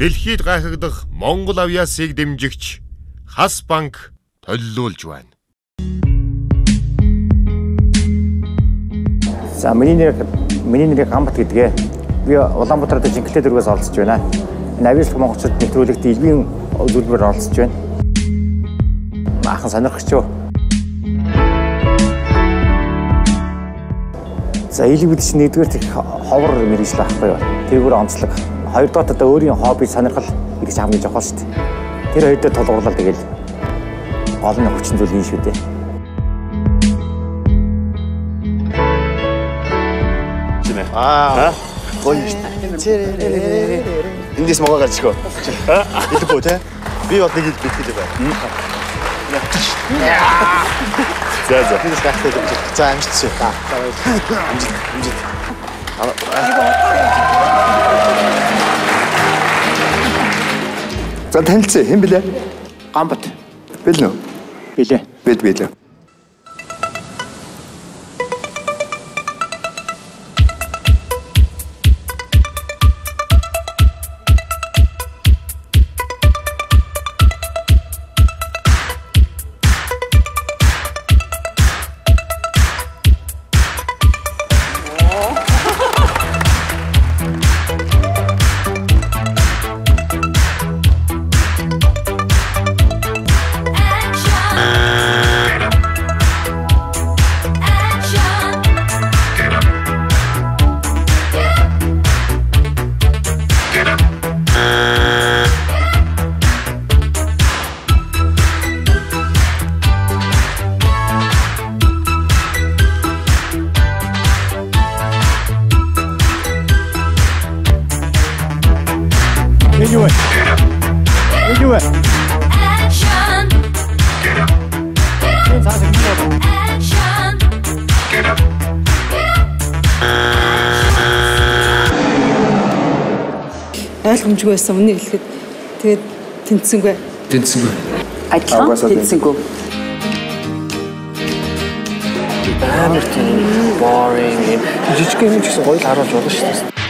дэлхийд гайхагдах Монгол авиасыг дэмжигч Хас банк төлөвлөж байна. За миний нэр Гамбат гэдгээ. Би Улаанбаатарт жинхэнэ дөрвөөс олцож байна. Энэ авиалах монголчууд нэвтрүүлэгт илбийн зөвлөмөр оролцож байна. Maaхан сонирхогч юу? За илбэд чинь нэгдүгээр их ховор мэрэгжил байхгүй юу? Тэргээр онцлог. Хоёрдугаар одоо өөрийн хобби сонирхол гэж хамгийн жохол шүү дээ. Тэр хоёр дээр тулгуурлал тэгэл гол нь хүчин зүйл юм шүү дээ. Гоё шүү дээ. Эндээс могоо гарчгүй. Хэлэхгүй те. Би бод нэг ил битгий байна. За. Эндээс гахтай гэж. За амжицсан. Амжит. За танилцъя. Хэн блэ? Гамбат. Бэлнэ үү? Билээ. Бэлээ. Anyway. Action. Get up. Action. Get up. Ойлгомжгүй байсан үнийг хэлэхэд тэгээд тэнцсэнгүй. Адилхан тэнцсэнгүй. Амар тийм boring юм. Жижиг юм ч гэсэн гоё л харуулж болно шүү дээ.